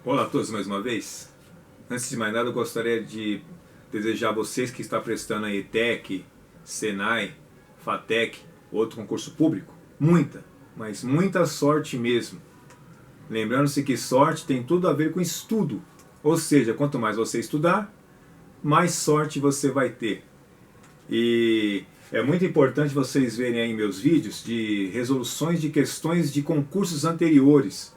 Olá a todos mais uma vez. Antes de mais nada, eu gostaria de desejar a vocês que estão prestando aí ETEC, Senai, FATEC, outro concurso público, mas muita sorte mesmo. Lembrando-se que sorte tem tudo a ver com estudo, ou seja, quanto mais você estudar, mais sorte você vai ter. E é muito importante vocês verem aí meus vídeos de resoluções de questões de concursos anteriores.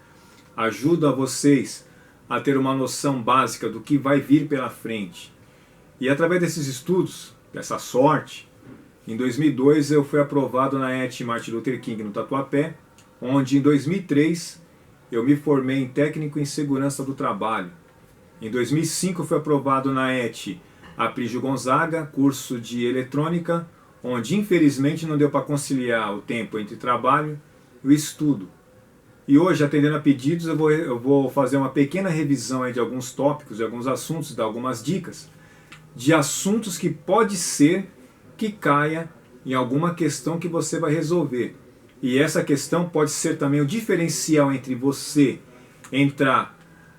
Ajuda vocês a ter uma noção básica do que vai vir pela frente. E através desses estudos, dessa sorte, em 2002 eu fui aprovado na ETE Martin Luther King no Tatuapé, onde em 2003 eu me formei em técnico em segurança do trabalho. Em 2005 eu fui aprovado na ETE Aprígio Gonzaga, curso de eletrônica, onde infelizmente não deu para conciliar o tempo entre trabalho e o estudo. E hoje, atendendo a pedidos, eu vou fazer uma pequena revisão aí de alguns tópicos, de alguns assuntos, dar algumas dicas de assuntos que pode ser que caia em alguma questão que você vai resolver. E essa questão pode ser também o diferencial entre você entrar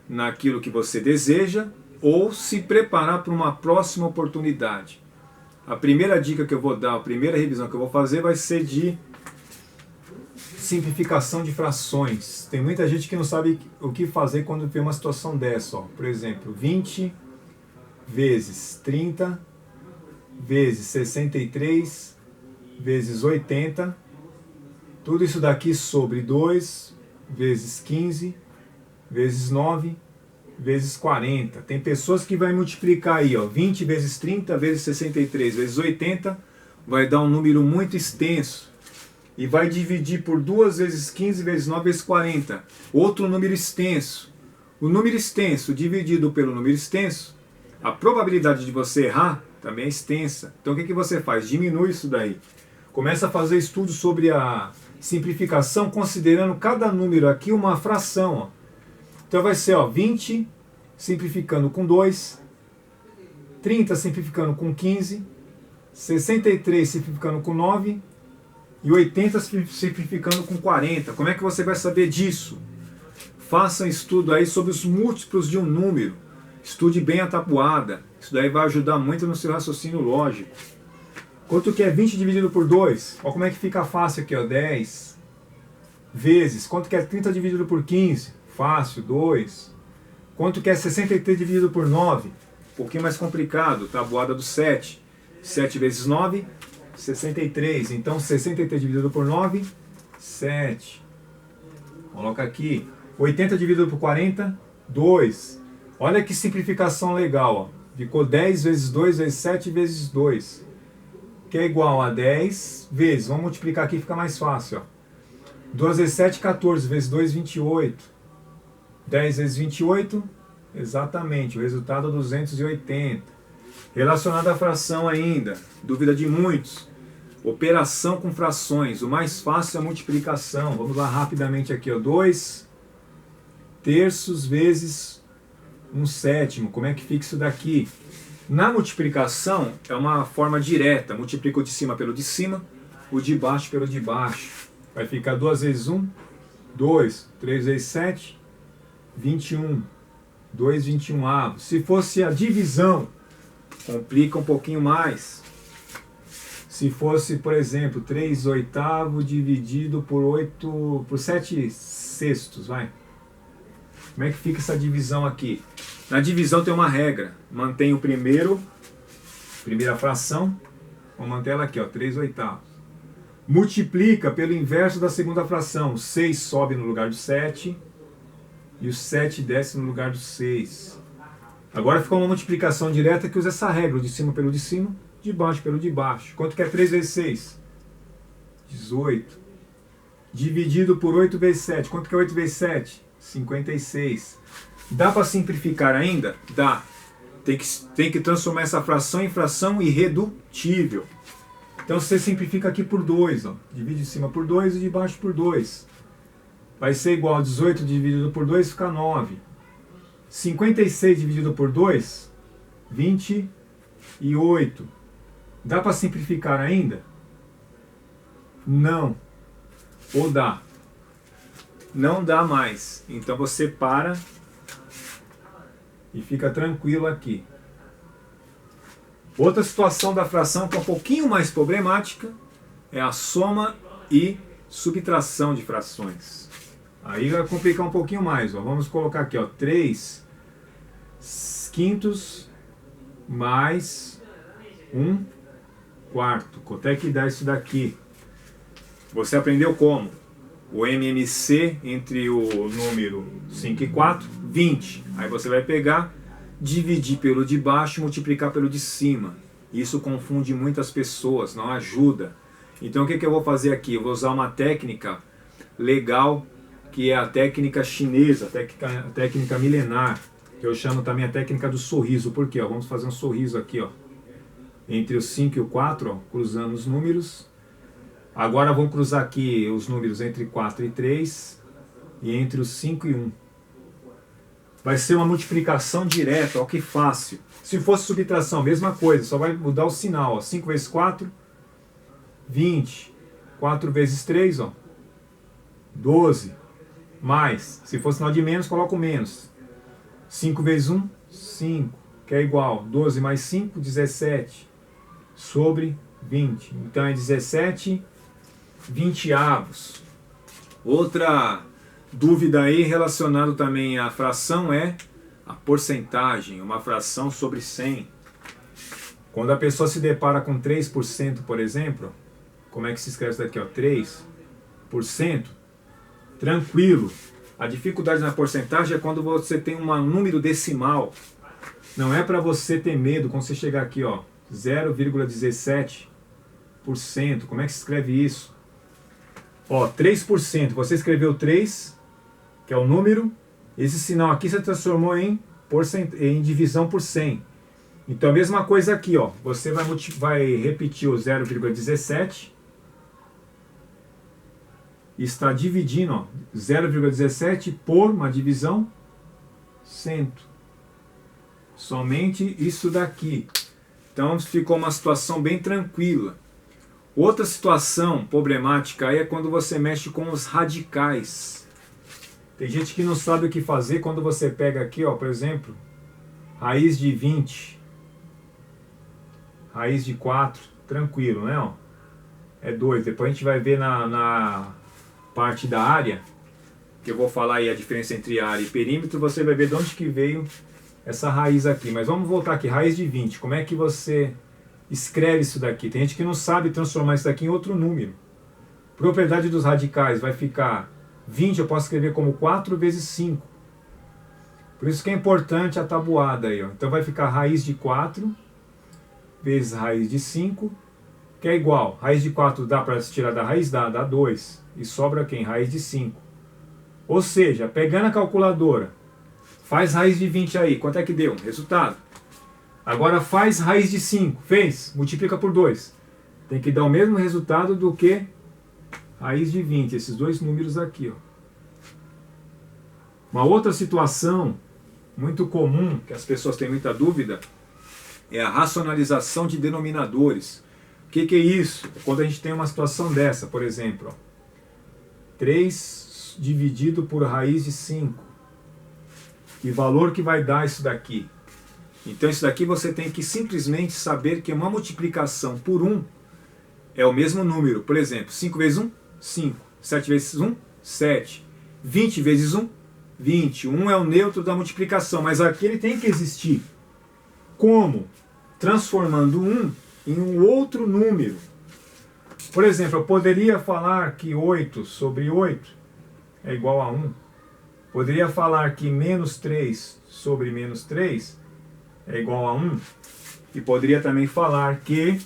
naquilo que você deseja ou se preparar para uma próxima oportunidade. A primeira dica que eu vou dar, a primeira revisão que eu vou fazer vai ser de simplificação de frações. Tem muita gente que não sabe o que fazer quando tem uma situação dessa. Ó. Por exemplo, 20 vezes 30 vezes 63 vezes 80. Tudo isso daqui sobre 2 vezes 15 vezes 9 vezes 40. Tem pessoas que vai multiplicar aí, ó, 20 vezes 30 vezes 63 vezes 80, vai dar um número muito extenso. E vai dividir por 2 vezes 15 vezes 9 vezes 40. Outro número extenso. O número extenso dividido pelo número extenso, a probabilidade de você errar também é extensa. Então o que você faz? Diminui isso daí. Começa a fazer estudos sobre a simplificação, considerando cada número aqui uma fração. Ó. Então vai ser 20 simplificando com 2, 30 simplificando com 15, 63 simplificando com 9, e 80 simplificando com 40. Como é que você vai saber disso? Faça um estudo aí sobre os múltiplos de um número. Estude bem a tabuada. Isso daí vai ajudar muito no seu raciocínio lógico. Quanto que é 20 dividido por 2? Olha como é que fica fácil aqui, ó, 10. Vezes. Quanto que é 30 dividido por 15? Fácil, 2. Quanto que é 63 dividido por 9? Um pouquinho mais complicado. Tabuada do 7. 7 vezes 9... 63, então 63 dividido por 9, 7. Coloca aqui. 80 dividido por 40, 2. Olha que simplificação legal. Ó. Ficou 10 vezes 2 vezes 7 vezes 2. Que é igual a 10 vezes. Vamos multiplicar aqui, fica mais fácil. Ó. 2 vezes 7, 14. Vezes 2, 28. 10 vezes 28, exatamente. O resultado é 280. Relacionado à fração ainda, dúvida de muitos, operação com frações, o mais fácil é a multiplicação. Vamos lá rapidamente aqui, ó. 2 terços vezes 1/7, como é que fica isso daqui? Na multiplicação é uma forma direta, multiplica o de cima pelo de cima, o de baixo pelo de baixo. Vai ficar 2 vezes 1, 2, 3 vezes 7, 21, 2 21avos. Se fosse a divisão, complica um pouquinho mais. Se fosse, por exemplo, 3 oitavos dividido por 7 sextos, vai. Como é que fica essa divisão aqui? Na divisão tem uma regra. Mantém o primeira fração, vamos manter ela aqui, ó, 3 oitavos. Multiplica pelo inverso da segunda fração. O 6 sobe no lugar do 7 e o 7 desce no lugar do 6. Agora ficou uma multiplicação direta que usa essa regra, o de cima pelo de cima, de baixo pelo de baixo. Quanto que é 3 vezes 6? 18. Dividido por 8 vezes 7. Quanto que é 8 vezes 7? 56. Dá para simplificar ainda? Dá. Tem que transformar essa fração em fração irredutível. Então você simplifica aqui por 2. Ó. Divide de cima por 2 e de baixo por 2. Vai ser igual a 18 dividido por 2, fica 9. 56 dividido por 2, 28. Dá para simplificar ainda? Não. Ou dá? Não dá mais. Então você para E fica tranquilo aqui. Outra situação da fração que é um pouquinho mais problemática é a soma e subtração de frações. Aí vai complicar um pouquinho mais. Ó. Vamos colocar aqui, ó, 3 quintos mais 1 quarto. Quanto é que dá isso daqui? Você aprendeu como? O MMC entre o número 5 e 4, 20. Aí você vai pegar, dividir pelo de baixo e multiplicar pelo de cima. Isso confunde muitas pessoas, não ajuda. Então o que eu vou fazer aqui? Eu vou usar uma técnica legal, que é a técnica chinesa, a técnica milenar, que eu chamo também a técnica do sorriso. Por quê? Ó, vamos fazer um sorriso aqui, ó. Entre o 5 e o 4, ó, cruzando os números. Agora vamos cruzar aqui os números entre 4 e 3 e entre os 5 e 1. Vai ser uma multiplicação direta, ó, que fácil. Se fosse subtração, mesma coisa, só vai mudar o sinal. Ó. 5 vezes 4, 20. 4 vezes 3, ó, 12. Mais, se for sinal de menos, coloca o menos. 5 vezes 1, 5, que é igual. 12 mais 5, 17. Sobre 20. Então é 17 20avos. Outra dúvida aí relacionada também à fração é a porcentagem, uma fração sobre 100. Quando a pessoa se depara com 3%, por exemplo, como é que se escreve isso daqui? Ó, 3%, tranquilo. A dificuldade na porcentagem é quando você tem um número decimal. Não é para você ter medo quando você chegar aqui, ó, 0,17%. Como é que se escreve isso? Ó, 3%, você escreveu 3, que é o número, esse sinal aqui você transformou em divisão por 100. Então a mesma coisa aqui, ó, você vai repetir o 0,17 e está dividindo, ó, 0,17 por uma divisão 100. Somente isso daqui. Então ficou uma situação bem tranquila. Outra situação problemática aí é quando você mexe com os radicais. Tem gente que não sabe o que fazer quando você pega aqui, ó, por exemplo, raiz de 20, raiz de 4, tranquilo, né? Ó? É 2. Depois a gente vai ver na parte da área, que eu vou falar aí a diferença entre área e perímetro, você vai ver de onde que veio essa raiz aqui. Mas vamos voltar aqui, raiz de 20. Como é que você escreve isso daqui? Tem gente que não sabe transformar isso daqui em outro número. Propriedade dos radicais vai ficar 20, eu posso escrever como 4 vezes 5. Por isso que é importante a tabuada aí, ó. Então vai ficar raiz de 4 vezes raiz de 5, que é igual. Raiz de 4 dá para se tirar da raiz? Dá 2. E sobra quem? Raiz de 5. Ou seja, pegando a calculadora, faz raiz de 20 aí. Quanto é que deu? Resultado. Agora faz raiz de 5. Fez? Multiplica por 2. Tem que dar o mesmo resultado do que raiz de 20. Esses dois números aqui, ó. Uma outra situação muito comum, que as pessoas têm muita dúvida, é a racionalização de denominadores. O que é isso? É quando a gente tem uma situação dessa, por exemplo, ó, 3 dividido por raiz de 5. Que valor que vai dar isso daqui? Então isso daqui você tem que simplesmente saber que uma multiplicação por 1 é o mesmo número. Por exemplo, 5 vezes 1, 5. 7 vezes 1, 7. 20 vezes 1, 20. 1 é o neutro da multiplicação, mas aqui ele tem que existir. Como? Transformando 1 em um outro número. Por exemplo, eu poderia falar que 8 sobre 8 é igual a 1. Poderia falar que menos 3 sobre menos 3 é igual a 1. E poderia também falar que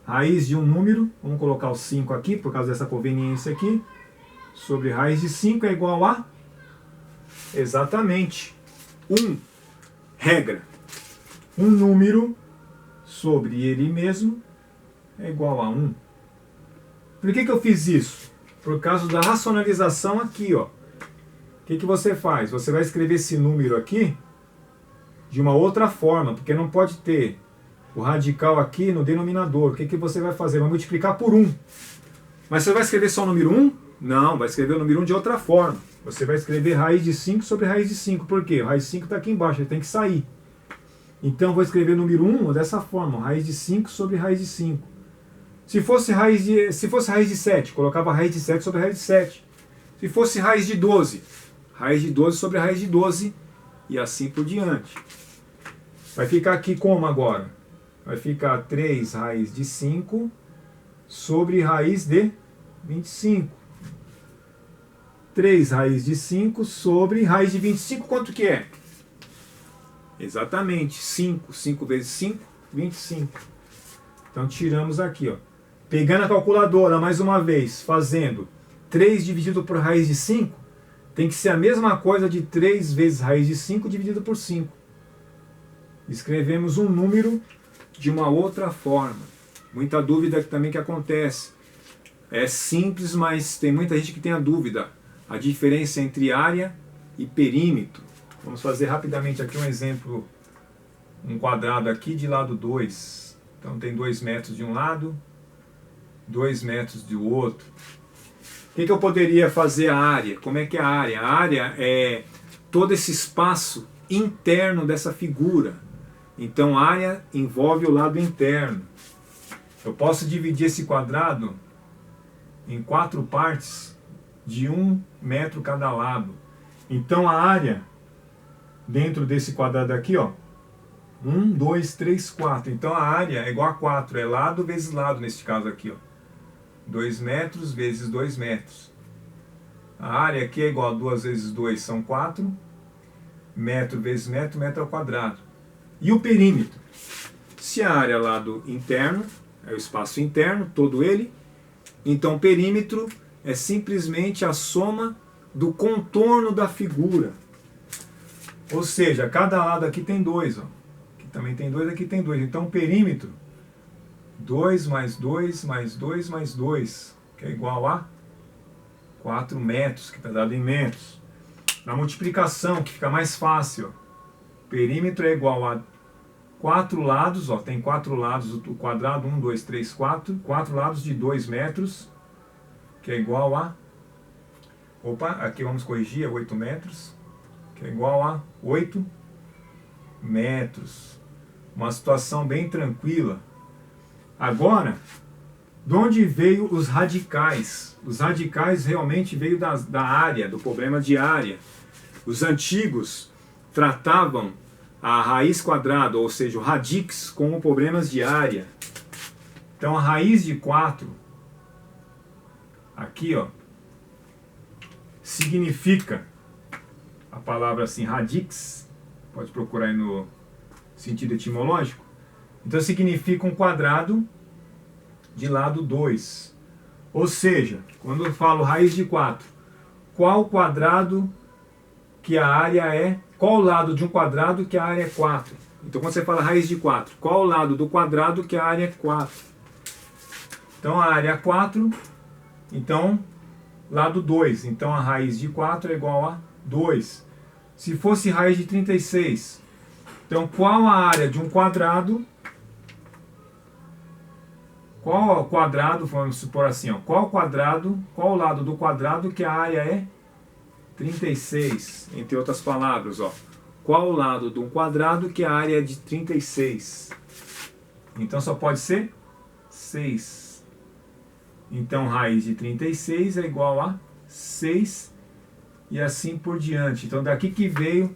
raiz de um número, vamos colocar o 5 aqui, por causa dessa conveniência aqui, sobre raiz de 5 é igual a, exatamente, 1. Regra. Um número sobre ele mesmo é igual a 1. Por que eu fiz isso? Por causa da racionalização aqui, ó. O que você faz? Você vai escrever esse número aqui de uma outra forma, porque não pode ter o radical aqui no denominador. O que você vai fazer? Vai multiplicar por 1. Mas você vai escrever só o número 1? Não, vai escrever o número 1 de outra forma. Você vai escrever raiz de 5 sobre raiz de 5. Por quê? Raiz de 5 está aqui embaixo, ele tem que sair. Então, vou escrever o número 1 dessa forma, raiz de 5 sobre raiz de 5. Se fosse raiz de 7, colocava raiz de 7 sobre raiz de 7. Se fosse raiz de 12 sobre raiz de 12 e assim por diante. Vai ficar aqui como agora? Vai ficar 3 raiz de 5 sobre raiz de 25. 3 raiz de 5 sobre raiz de 25, quanto que é? Exatamente, 5. 5 vezes 5, 25. Então tiramos aqui, ó. Pegando a calculadora, mais uma vez, fazendo 3 dividido por raiz de 5, tem que ser a mesma coisa de 3 vezes raiz de 5 dividido por 5. Escrevemos um número de uma outra forma. Muita dúvida também que acontece. É simples, mas tem muita gente que tem a dúvida. A diferença entre área e perímetro. Vamos fazer rapidamente aqui um exemplo. Um quadrado aqui de lado 2. Então tem 2 metros de um lado, 2 metros do outro. O que eu poderia fazer a área? Como é que é a área? A área é todo esse espaço interno dessa figura. Então a área envolve o lado interno. Eu posso dividir esse quadrado em 4 partes de 1 metro cada lado. Então a área dentro desse quadrado aqui, ó, 1, 2, 3, 4. Então a área é igual a 4, é lado vezes lado neste caso aqui, ó. 2 metros vezes 2 metros. A área aqui é igual a 2 vezes 2 são 4. Metro vezes metro, metro ao quadrado. E o perímetro? Se a área é lado interno, é o espaço interno, todo ele, então o perímetro é simplesmente a soma do contorno da figura. Ou seja, cada lado aqui tem 2, ó. Aqui também tem 2, aqui tem 2. Então o perímetro, 2 mais 2 mais 2 mais 2, que é igual a 4 metros, que está dado em metros. Na multiplicação, que fica mais fácil, ó. Perímetro é igual a 4 lados, ó, tem 4 lados, o quadrado, 1, 2, 3, 4. 4 lados de 2 metros, que é igual a... Opa, aqui vamos corrigir, é 8 metros, que é igual a 8 metros. Uma situação bem tranquila. Agora, de onde veio os radicais? Os radicais realmente veio da área, do problema de área. Os antigos tratavam a raiz quadrada, ou seja, o radix, como problemas de área. Então a raiz de 4, aqui, ó, significa, a palavra assim, radix, pode procurar aí no sentido etimológico, então significa um quadrado de lado 2. Ou seja, quando eu falo raiz de 4, qual quadrado que a área é, qual o lado de um quadrado que a área é 4? Então quando você fala raiz de 4, qual o lado do quadrado que a área é 4? Então a área é 4, então lado 2, então a raiz de 4 é igual a 2. Se fosse raiz de 36, então qual a área de um quadrado, qual quadrado, vamos supor assim, ó, qual o lado do quadrado que a área é 36, entre outras palavras, ó, qual o lado de um quadrado que a área é de 36? Então só pode ser 6. Então raiz de 36 é igual a 6 e assim por diante. Então daqui que veio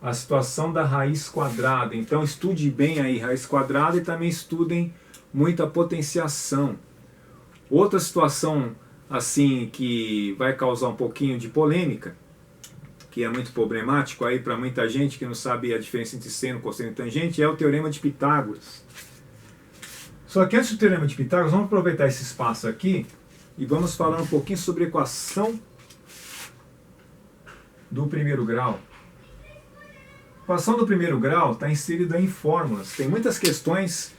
a situação da raiz quadrada. Então estude bem aí raiz quadrada e também estudem muita potenciação. Outra situação assim que vai causar um pouquinho de polêmica, que é muito problemático aí para muita gente que não sabe a diferença entre seno, cosseno e tangente, é o teorema de Pitágoras. Só que antes do teorema de Pitágoras, vamos aproveitar esse espaço aqui e vamos falar um pouquinho sobre a equação do primeiro grau. A equação do primeiro grau está inserida em fórmulas. Tem muitas questões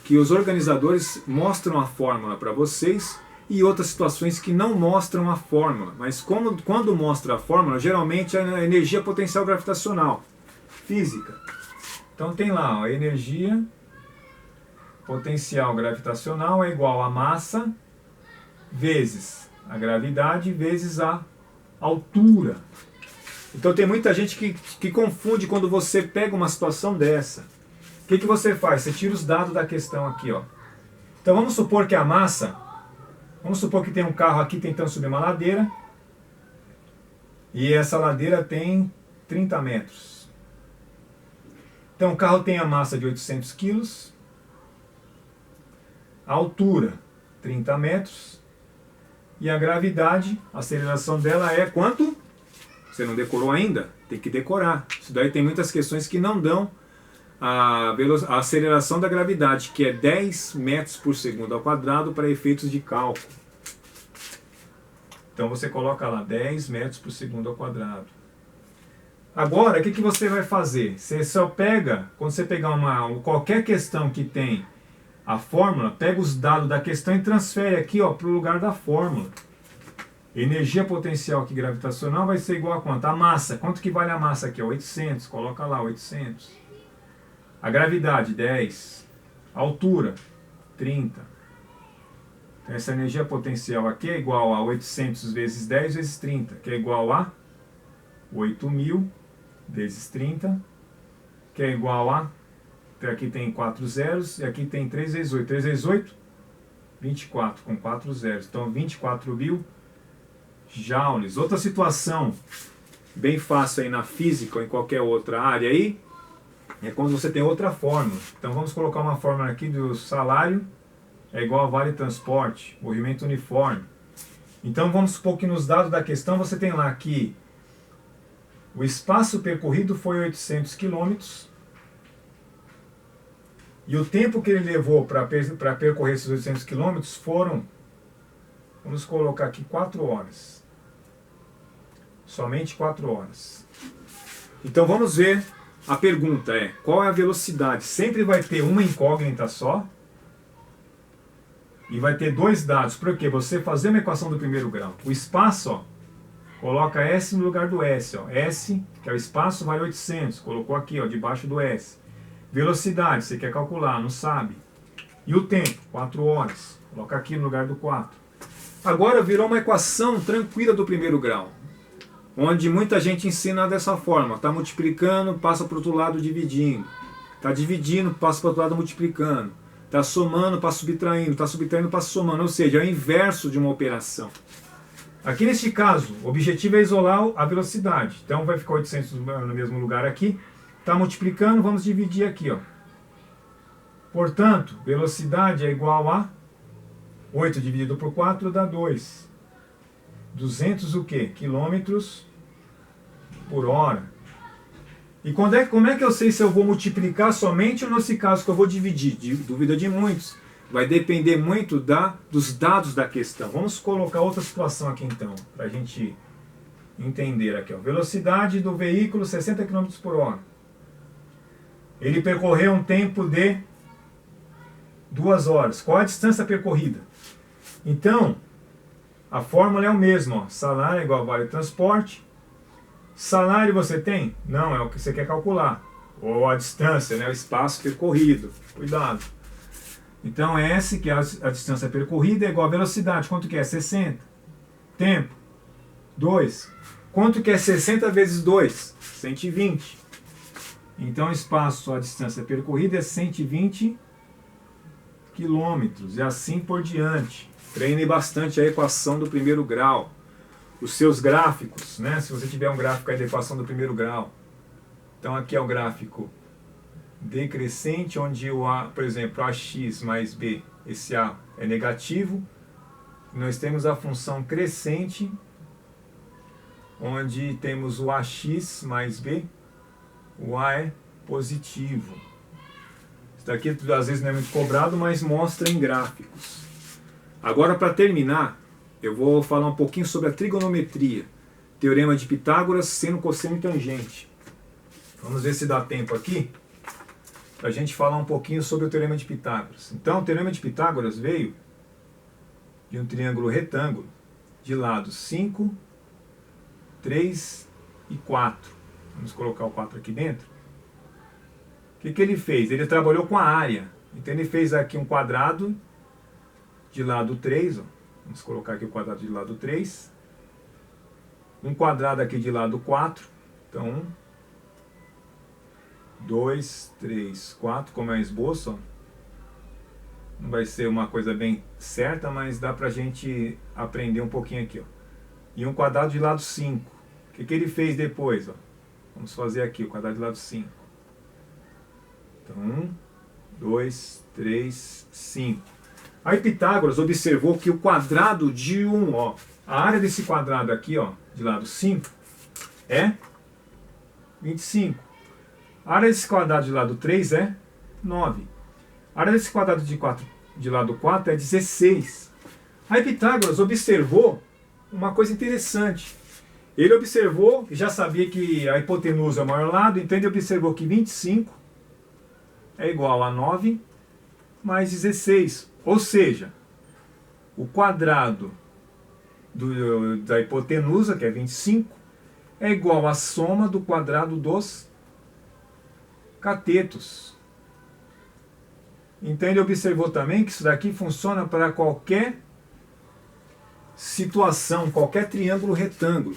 que os organizadores mostram a fórmula para vocês e outras situações que não mostram a fórmula. Mas quando mostra a fórmula, geralmente é a energia potencial gravitacional, física. Então tem lá, ó, a energia potencial gravitacional é igual a massa vezes a gravidade vezes a altura. Então tem muita gente que confunde quando você pega uma situação dessa. O que você faz? Você tira os dados da questão aqui, ó. Então vamos supor que a massa, vamos supor que tem um carro aqui tentando subir uma ladeira, e essa ladeira tem 30 metros. Então o carro tem a massa de 800 quilos, a altura 30 metros, e a gravidade, a aceleração dela é quanto? Você não decorou ainda? Tem que decorar. Isso daí tem muitas questões que não dão a aceleração da gravidade, que é 10 metros por segundo ao quadrado para efeitos de cálculo. Então você coloca lá 10 metros por segundo ao quadrado. Agora, o que você vai fazer? Você só pega, quando você pegar qualquer questão que tem a fórmula, pega os dados da questão e transfere aqui para o lugar da fórmula. Energia potencial aqui gravitacional vai ser igual a quanto? A massa. Quanto que vale a massa aqui? 800. Coloca lá, 800. A gravidade, 10. A altura, 30. Então essa energia potencial aqui é igual a 800 vezes 10 vezes 30, que é igual a 8.000 vezes 30, que é igual a... Aqui tem 4 zeros e aqui tem 3 vezes 8. 3 vezes 8? 24, com 4 zeros. Então 24.000 joules. Outra situação bem fácil aí na física ou em qualquer outra área aí, é quando você tem outra fórmula. Então vamos colocar uma fórmula aqui do salário é igual a vale transporte, movimento uniforme. Então vamos supor que nos dados da questão você tem lá que o espaço percorrido foi 800 km e o tempo que ele levou para percorrer esses 800 km foram, vamos colocar aqui, 4 horas. Somente 4 horas. Então vamos ver, a pergunta é, qual é a velocidade? Sempre vai ter uma incógnita só e vai ter dois dados. Por quê? Você fazer uma equação do primeiro grau. O espaço, ó, coloca S no lugar do S. Ó. S, que é o espaço, vale 800. Colocou aqui, ó, debaixo do S. Velocidade, você quer calcular, não sabe. E o tempo, 4 horas. Coloca aqui no lugar do 4. Agora virou uma equação tranquila do primeiro grau, onde muita gente ensina dessa forma. Está multiplicando, passa para o outro lado dividindo. Está dividindo, passa para o outro lado multiplicando. Está somando, passa subtraindo. Está subtraindo, passa somando. Ou seja, é o inverso de uma operação. Aqui neste caso, o objetivo é isolar a velocidade. Então vai ficar 800 no mesmo lugar aqui. Está multiplicando, vamos dividir aqui, ó. Portanto, velocidade é igual a 8 dividido por 4 dá 2. 200 o quê? Quilômetros por hora. E como é que eu sei se eu vou multiplicar somente ou nesse caso que eu vou dividir? Dúvida de muitos. Vai depender muito dos dados da questão. Vamos colocar outra situação aqui então, para a gente entender aqui. Ó. Velocidade do veículo 60 km por hora. Ele percorreu um tempo de 2 horas. Qual a distância percorrida? Então, a fórmula é o mesmo. Ó. Salário é igual a vale transporte. Salário você tem? Não, é o que você quer calcular. Ou a distância, né? O espaço percorrido. Cuidado. Então, S, que é a distância percorrida, é igual a velocidade. Quanto que é? 60. Tempo. 2. Quanto que é 60 vezes 2? 120. Então, espaço, a distância percorrida é 120 quilômetros. E assim por diante. Treine bastante a equação do primeiro grau. Os seus gráficos, né? Se você tiver um gráfico aí da equação do primeiro grau. Então, aqui é o gráfico decrescente, onde o A, por exemplo, AX mais B, esse A é negativo. Nós temos a função crescente, onde temos o AX mais B, o A é positivo. Isso daqui às vezes não é muito cobrado, mas mostra em gráficos. Agora, para terminar, eu vou falar um pouquinho sobre a trigonometria. Teorema de Pitágoras, seno, cosseno e tangente. Vamos ver se dá tempo aqui para a gente falar um pouquinho sobre o Teorema de Pitágoras. Então, o Teorema de Pitágoras veio de um triângulo retângulo de lados 5, 3 e 4. Vamos colocar o 4 aqui dentro. O que ele fez? Ele trabalhou com a área. Então, ele fez aqui um quadrado de lado 3, ó, Vamos colocar aqui o quadrado de lado 3. Um quadrado aqui de lado 4. Então, 1, 2, 3, 4, como é o esboço, ó. Não vai ser uma coisa bem certa, mas dá pra gente aprender um pouquinho aqui, ó. E um quadrado de lado 5. O que ele fez depois, ó? Vamos fazer aqui o quadrado de lado 5. Então, 1, 2, 3, 5. Aí Pitágoras observou que o quadrado de 1, ó, a área desse quadrado aqui, ó, de lado 5, é 25. A área desse quadrado de lado 3 é 9. A área desse quadrado de lado 4 é 16. Aí Pitágoras observou uma coisa interessante. Ele observou, já sabia que a hipotenusa é o maior lado, então ele observou que 25 é igual a 9 mais 16. Ou seja, o quadrado da hipotenusa, que é 25, é igual à soma do quadrado dos catetos. Então ele observou também que isso daqui funciona para qualquer situação, qualquer triângulo retângulo.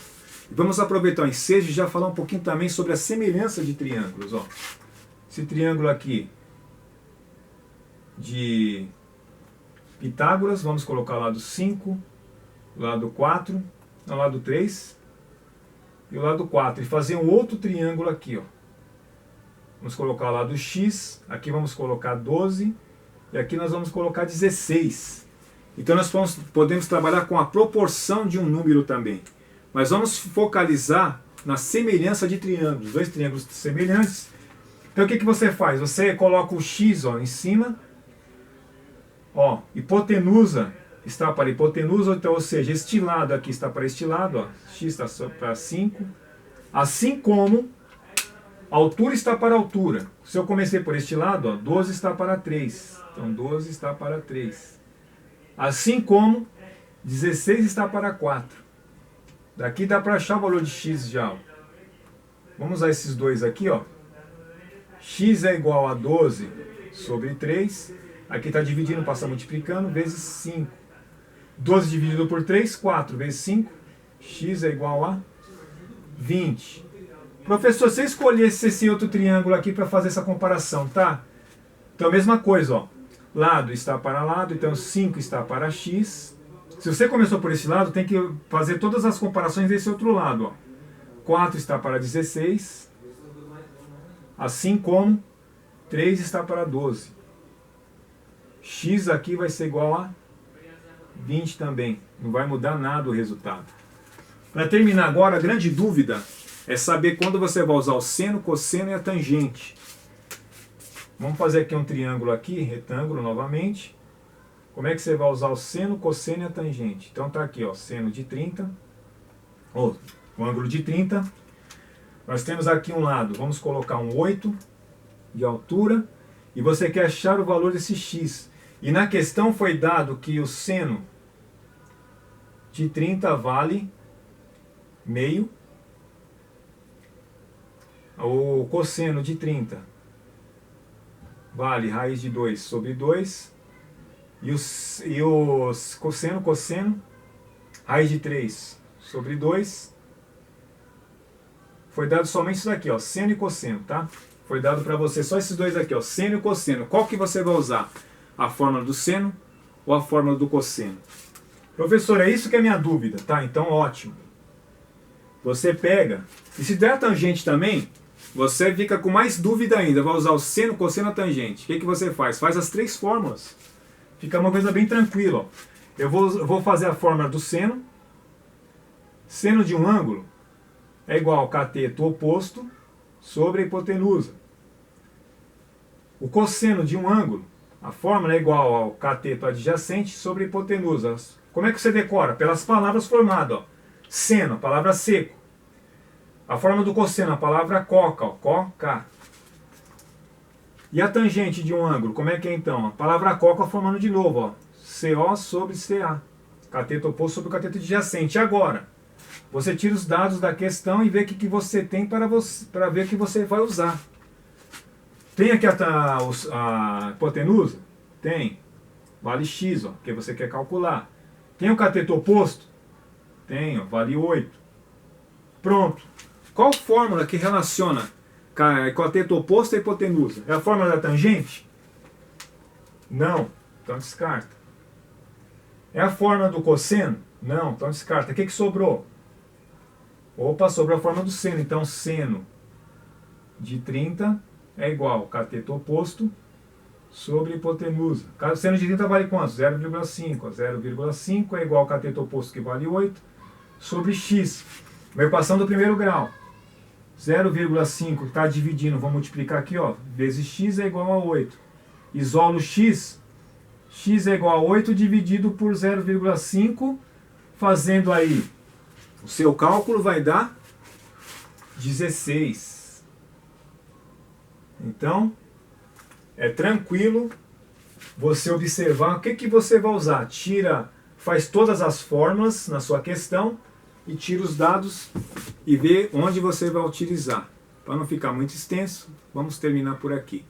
Vamos aproveitar o ensejo e já falar um pouquinho também sobre a semelhança de triângulos. Ó. Esse triângulo aqui de Pitágoras, vamos colocar o lado 5, o lado 4, o lado 3 e o lado 4. E fazer um outro triângulo aqui, ó. Vamos colocar o lado X, aqui vamos colocar 12 e aqui nós vamos colocar 16. Então nós podemos trabalhar com a proporção de um número também. Mas vamos focalizar na semelhança de triângulos, dois triângulos semelhantes. Então o que você faz? Você coloca o X, ó, em cima, ó, hipotenusa está para hipotenusa, então, ou seja, este lado aqui está para este lado, ó, X está para 5, assim como a altura está para a altura. Se eu comecei por este lado, ó, 12 está para 3. Então 12 está para 3. Assim como 16 está para 4. Daqui dá para achar o valor de x já. Ó. Vamos usar esses dois aqui. Ó. X é igual a 12 sobre 3. Aqui está dividindo, passa multiplicando, vezes 5. 12 dividido por 3, 4 vezes 5. X é igual a 20. Professor, se eu escolhesse esse outro triângulo aqui para fazer essa comparação, tá? Então a mesma coisa, ó. Lado está para lado, então 5 está para x. Se você começou por esse lado, tem que fazer todas as comparações desse outro lado, ó. 4 está para 16, assim como 3 está para 12. X aqui vai ser igual a 20 também. Não vai mudar nada o resultado. Para terminar agora, a grande dúvida é saber quando você vai usar o seno, cosseno e a tangente. Vamos fazer aqui um triângulo aqui, retângulo novamente. Como é que você vai usar o seno, cosseno e a tangente? Então tá aqui, ó, seno de 30, ou o ângulo de 30. Nós temos aqui um lado, vamos colocar um 8 de altura, e você quer achar o valor desse x. E na questão foi dado que o seno de 30 vale meio, o cosseno de 30 vale raiz de 2 sobre 2, e o cosseno, raiz de 3 sobre 2. Foi dado somente isso daqui, ó, seno e cosseno, tá? Foi dado para você só esses dois aqui, ó, seno e cosseno. Qual que você vai usar? A fórmula do seno ou a fórmula do cosseno? Professor, é isso que é a minha dúvida, tá? Então, ótimo. Você pega, e se der a tangente também, você fica com mais dúvida ainda. Vai usar o seno, cosseno, a tangente. O que você faz? Faz as três fórmulas. Fica uma coisa bem tranquila, ó. Eu vou fazer a fórmula do seno. Seno de um ângulo é igual ao cateto oposto sobre a hipotenusa. O cosseno de um ângulo, a fórmula é igual ao cateto adjacente sobre a hipotenusa. Como é que você decora? Pelas palavras formadas, ó. Seno, a palavra seco. A fórmula do cosseno, a palavra coca, ó. Coca. E a tangente de um ângulo, como é que é então? A palavra coca formando de novo, ó. CO sobre CA. Cateto oposto sobre o cateto adjacente. Agora, você tira os dados da questão e vê o que você tem para ver o que você vai usar. Tem aqui a hipotenusa? Tem. Vale x, ó, que você quer calcular. Tem o cateto oposto? Tem, ó, vale 8. Pronto. Qual fórmula que relaciona cateto oposto à hipotenusa? É a fórmula da tangente? Não, então descarta. É a fórmula do cosseno? Não, então descarta. O que sobrou? Opa, sobrou a fórmula do seno. Então seno de 30 é igual cateto oposto sobre hipotenusa. Seno de 30 vale quanto? 0,5. 0,5 é igual ao cateto oposto, que vale 8, sobre x. Vai equação do primeiro grau. 0,5 está dividindo, vou multiplicar aqui, ó, vezes x é igual a 8. Isolo x, x é igual a 8 dividido por 0,5, fazendo aí o seu cálculo vai dar 16. Então, é tranquilo você observar o que você vai usar. Faz todas as fórmulas na sua questão e tira os dados e vê onde você vai utilizar. Para não ficar muito extenso, vamos terminar por aqui.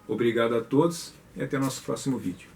Obrigado a todos e até o nosso próximo vídeo.